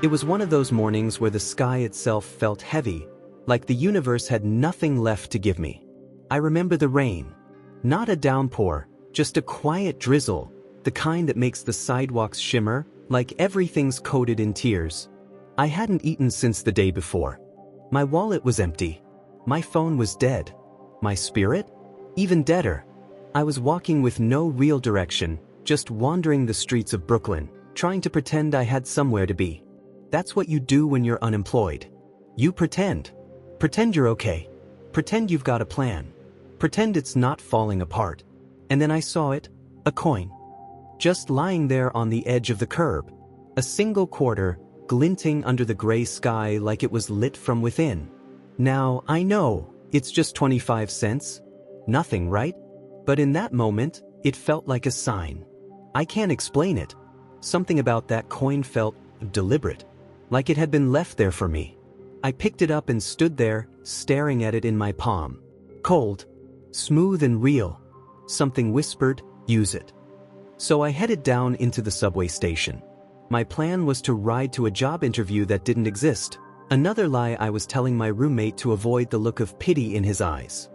It was one of those mornings where the sky itself felt heavy, like the universe had nothing left to give me. I remember the rain. Not a downpour, just a quiet drizzle, the kind that makes the sidewalks shimmer, like everything's coated in tears. I hadn't eaten since the day before. My wallet was empty. My phone was dead. My spirit? Even deader. I was walking with no real direction, just wandering the streets of Brooklyn, trying to pretend I had somewhere to be. That's what you do when you're unemployed. You pretend. Pretend you're okay. Pretend you've got a plan. Pretend it's not falling apart. And then I saw it, a coin. Just lying there on the edge of the curb. A single quarter, glinting under the gray sky like it was lit from within. Now, I know, it's just 25 cents. Nothing, right? But in that moment, it felt like a sign. I can't explain it. Something about that coin felt deliberate. Like it had been left there for me. I picked it up and stood there, staring at it in my palm. Cold. Smooth and real. Something whispered, use it. So I headed down into the subway station. My plan was to ride to a job interview that didn't exist. Another lie I was telling my roommate to avoid the look of pity in his eyes.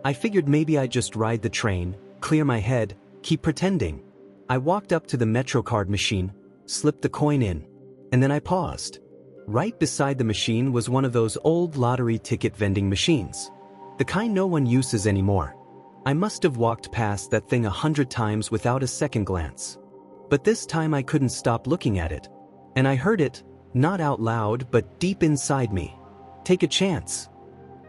I figured maybe I'd just ride the train, clear my head, keep pretending. I walked up to the MetroCard machine, slipped the coin in, and then I paused. Right beside the machine was one of those old lottery ticket vending machines. The kind no one uses anymore. I must have walked past that thing 100 times without a second glance. But this time I couldn't stop looking at it. And I heard it, not out loud but deep inside me. Take a chance.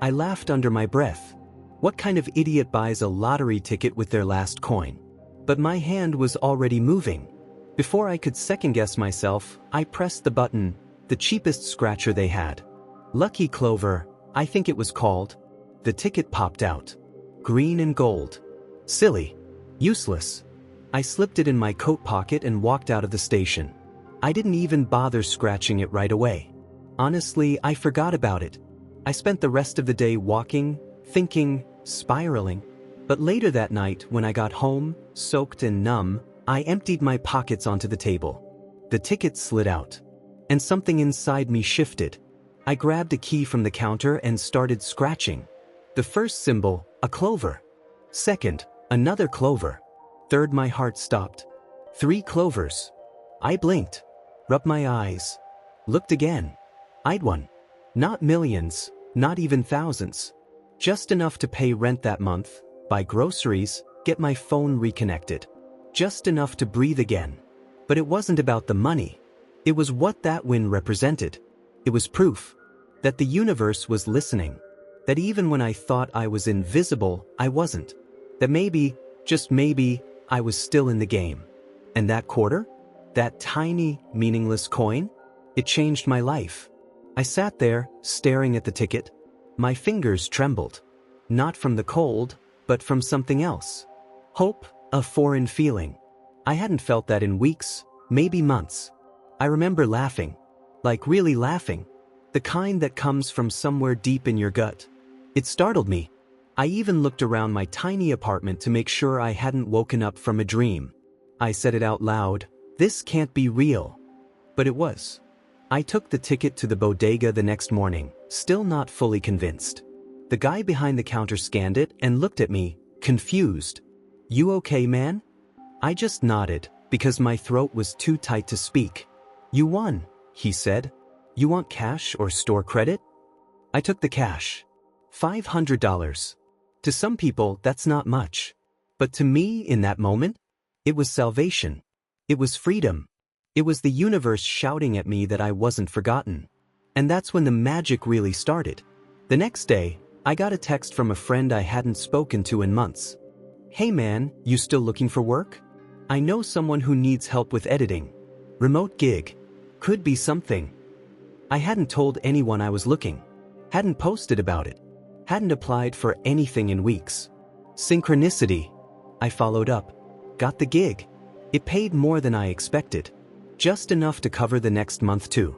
I laughed under my breath. What kind of idiot buys a lottery ticket with their last coin? But my hand was already moving. Before I could second-guess myself, I pressed the button, the cheapest scratcher they had. Lucky Clover, I think it was called. The ticket popped out. Green and gold. Silly. Useless. I slipped it in my coat pocket and walked out of the station. I didn't even bother scratching it right away. Honestly, I forgot about it. I spent the rest of the day walking, thinking, spiraling. But later that night, when I got home, soaked and numb, I emptied my pockets onto the table. The ticket slid out. And something inside me shifted. I grabbed a key from the counter and started scratching. The first symbol, a clover. Second, another clover. Third, my heart stopped. 3 clovers. I blinked, rubbed my eyes, looked again. I'd won. Not millions, not even thousands. Just enough to pay rent that month, buy groceries, get my phone reconnected. Just enough to breathe again. But it wasn't about the money. It was what that win represented. It was proof that the universe was listening. That even when I thought I was invisible, I wasn't. That maybe, just maybe, I was still in the game. And that quarter? That tiny, meaningless coin? It changed my life. I sat there, staring at the ticket. My fingers trembled. Not from the cold, but from something else. Hope, a foreign feeling. I hadn't felt that in weeks, maybe months. I remember laughing. Like really laughing. The kind that comes from somewhere deep in your gut. It startled me. I even looked around my tiny apartment to make sure I hadn't woken up from a dream. I said it out loud, this can't be real. But it was. I took the ticket to the bodega the next morning, still not fully convinced. The guy behind the counter scanned it and looked at me, confused. You okay, man? I just nodded, because my throat was too tight to speak. You won, he said. You want cash or store credit? I took the cash. $500. To some people, that's not much. But to me, in that moment, it was salvation. It was freedom. It was the universe shouting at me that I wasn't forgotten. And that's when the magic really started. The next day, I got a text from a friend I hadn't spoken to in months. Hey man, you still looking for work? I know someone who needs help with editing. Remote gig. Could be something. I hadn't told anyone I was looking. Hadn't posted about it. Hadn't applied for anything in weeks. Synchronicity. I followed up. Got the gig. It paid more than I expected. Just enough to cover the next month too.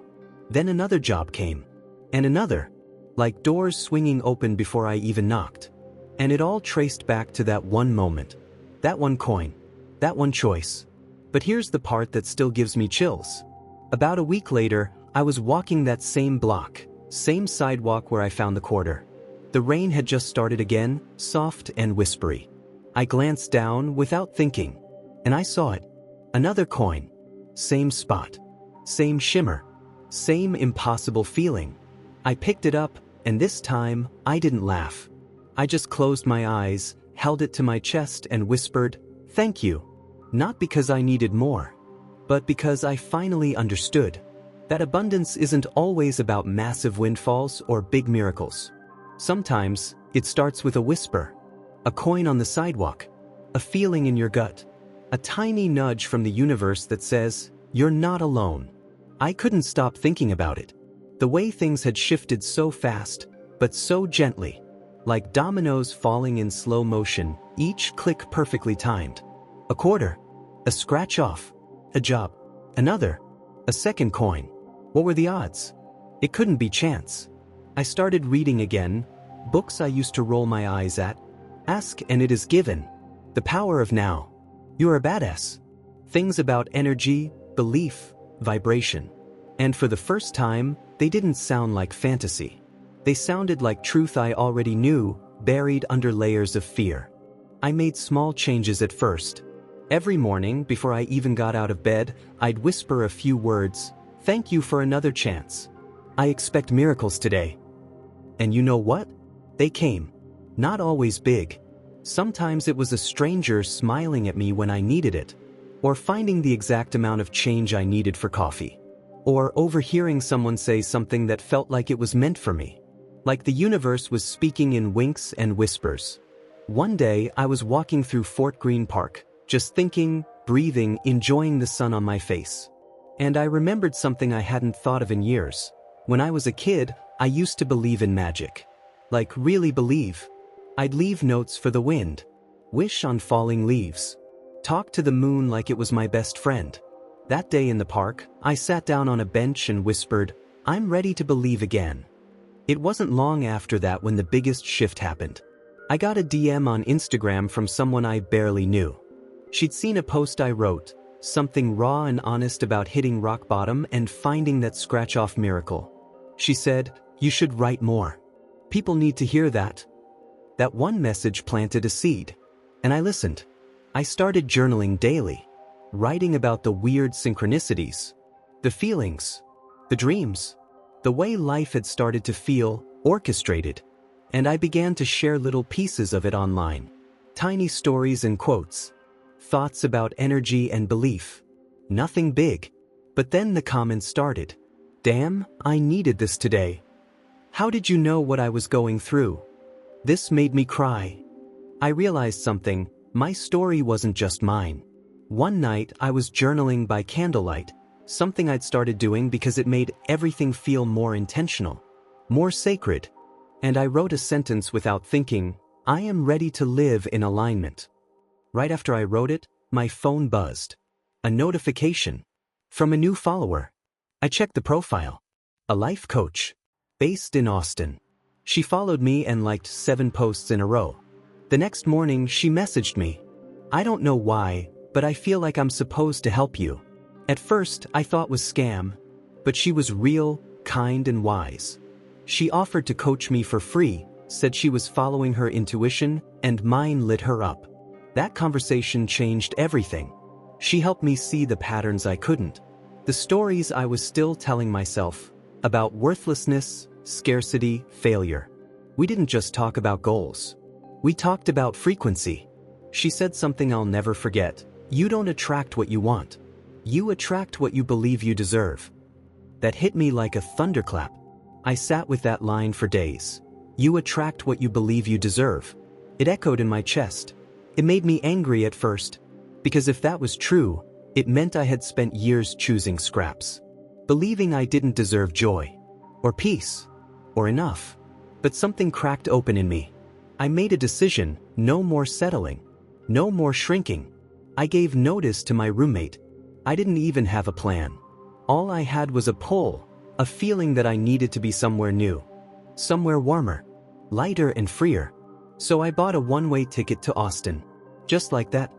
Then another job came. And another. Like doors swinging open before I even knocked. And it all traced back to that one moment. That one coin. That one choice. But here's the part that still gives me chills. About a week later, I was walking that same block, same sidewalk where I found the quarter. The rain had just started again, soft and whispery. I glanced down without thinking, and I saw it. Another coin. Same spot. Same shimmer. Same impossible feeling. I picked it up, and this time, I didn't laugh. I just closed my eyes, held it to my chest and whispered, "Thank you." Not because I needed more, but because I finally understood that abundance isn't always about massive windfalls or big miracles. Sometimes, it starts with a whisper, a coin on the sidewalk, a feeling in your gut, a tiny nudge from the universe that says, "You're not alone." I couldn't stop thinking about it. The way things had shifted so fast, but so gently, like dominoes falling in slow motion, each click perfectly timed. A quarter, a scratch off, a job, another, a second coin. What were the odds? It couldn't be chance. I started reading again, books I used to roll my eyes at. Ask and it is given. The Power of Now. You're a badass. Things about energy, belief, vibration. And for the first time, they didn't sound like fantasy. They sounded like truth I already knew, buried under layers of fear. I made small changes at first. Every morning, before I even got out of bed, I'd whisper a few words. "Thank you for another chance. I expect miracles today." And you know what? They came. Not always big. Sometimes it was a stranger smiling at me when I needed it, or finding the exact amount of change I needed for coffee, or overhearing someone say something that felt like it was meant for me. Like the universe was speaking in winks and whispers. One day, I was walking through Fort Greene Park, just thinking, breathing, enjoying the sun on my face. And I remembered something I hadn't thought of in years. When I was a kid, I used to believe in magic. Like, really believe. I'd leave notes for the wind, wish on falling leaves, talk to the moon like it was my best friend. That day in the park, I sat down on a bench and whispered, "I'm ready to believe again." It wasn't long after that when the biggest shift happened. I got a DM on Instagram from someone I barely knew. She'd seen a post I wrote, something raw and honest about hitting rock bottom and finding that scratch-off miracle. She said, "You should write more. People need to hear that." That one message planted a seed, and I listened. I started journaling daily, writing about the weird synchronicities, the feelings, the dreams, the way life had started to feel orchestrated, and I began to share little pieces of it online. Tiny stories and quotes, thoughts about energy and belief. Nothing big, but then the comments started. "Damn, I needed this today. How did you know what I was going through?" This made me cry. I realized something. My story wasn't just mine. One night, I was journaling by candlelight, something I'd started doing because it made everything feel more intentional, more sacred. And I wrote a sentence without thinking, "I am ready to live in alignment." Right after I wrote it, my phone buzzed. A notification from a new follower. I checked the profile. A life coach, based in Austin. She followed me and liked 7 posts in a row. The next morning, she messaged me. "I don't know why, but I feel like I'm supposed to help you." At first, I thought was scam, but she was real, kind, and wise. She offered to coach me for free, said she was following her intuition, and mine lit her up. That conversation changed everything. She helped me see the patterns I couldn't. The stories I was still telling myself about worthlessness, scarcity, failure. We didn't just talk about goals. We talked about frequency. She said something I'll never forget. "You don't attract what you want. You attract what you believe you deserve." That hit me like a thunderclap. I sat with that line for days. You attract what you believe you deserve. It echoed in my chest. It made me angry at first, because if that was true, it meant I had spent years choosing scraps, believing I didn't deserve joy, or peace, or enough. But something cracked open in me. I made a decision, no more settling, no more shrinking. I gave notice to my roommate. I didn't even have a plan. All I had was a pull, a feeling that I needed to be somewhere new, somewhere warmer, lighter and freer. So I bought a one-way ticket to Austin. Just like that.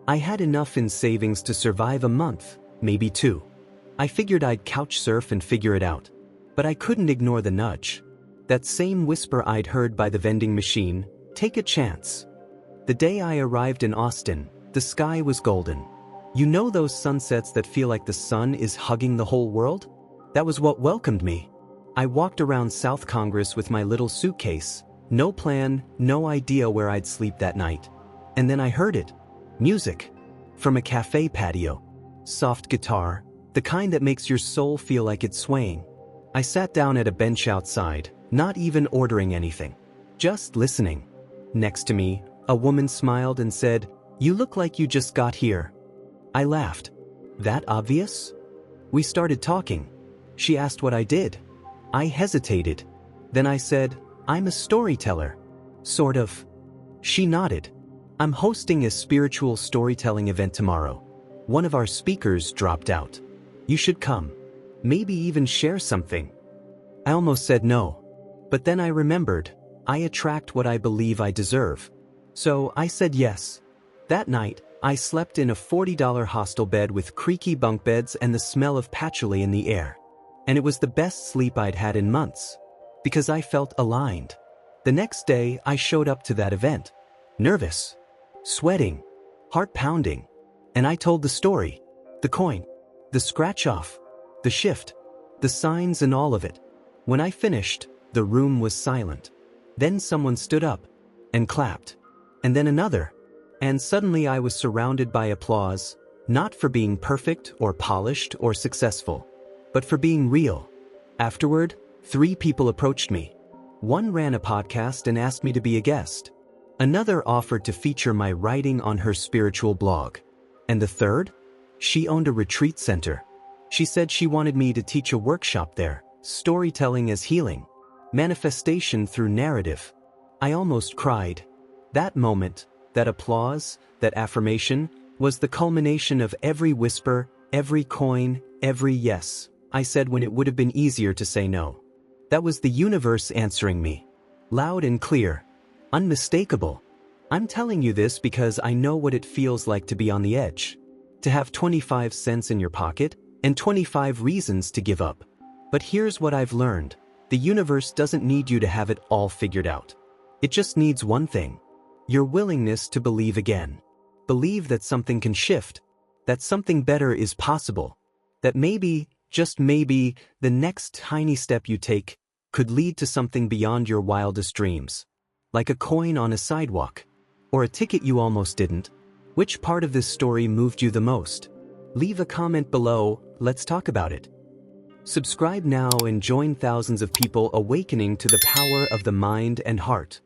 I had enough in savings to survive a month, maybe 2. I figured I'd couch surf and figure it out. But I couldn't ignore the nudge. That same whisper I'd heard by the vending machine, take a chance. The day I arrived in Austin, the sky was golden. You know those sunsets that feel like the sun is hugging the whole world? That was what welcomed me. I walked around South Congress with my little suitcase, no plan, no idea where I'd sleep that night. And then I heard it. Music. From a cafe patio. Soft guitar, the kind that makes your soul feel like it's swaying. I sat down at a bench outside, not even ordering anything. Just listening. Next to me, a woman smiled and said, "You look like you just got here." I laughed. That obvious? We started talking. She asked what I did. I hesitated. Then I said, "I'm a storyteller." Sort of. She nodded. "I'm hosting a spiritual storytelling event tomorrow. One of our speakers dropped out. You should come. Maybe even share something." I almost said no. But then I remembered, I attract what I believe I deserve. So I said yes. That night, I slept in a $40 hostel bed with creaky bunk beds and the smell of patchouli in the air. And it was the best sleep I'd had in months. Because I felt aligned. The next day, I showed up to that event. Nervous. Sweating. Heart pounding. And I told the story. The coin. The scratch-off. The shift. The signs and all of it. When I finished, the room was silent. Then someone stood up. And clapped. And then another. And suddenly I was surrounded by applause, not for being perfect or polished or successful, but for being real. Afterward, 3 people approached me. One ran a podcast and asked me to be a guest. Another offered to feature my writing on her spiritual blog. And the third? She owned a retreat center. She said she wanted me to teach a workshop there, storytelling as healing, manifestation through narrative. I almost cried. That moment, that applause, that affirmation, was the culmination of every whisper, every coin, every yes I said when it would have been easier to say no. That was the universe answering me. Loud and clear. Unmistakable. I'm telling you this because I know what it feels like to be on the edge. To have 25 cents in your pocket, and 25 reasons to give up. But here's what I've learned. The universe doesn't need you to have it all figured out. It just needs one thing. Your willingness to believe again. Believe that something can shift. That something better is possible. That maybe, just maybe, the next tiny step you take could lead to something beyond your wildest dreams. Like a coin on a sidewalk. Or a ticket you almost didn't. Which part of this story moved you the most? Leave a comment below, let's talk about it. Subscribe now and join thousands of people awakening to the power of the mind and heart.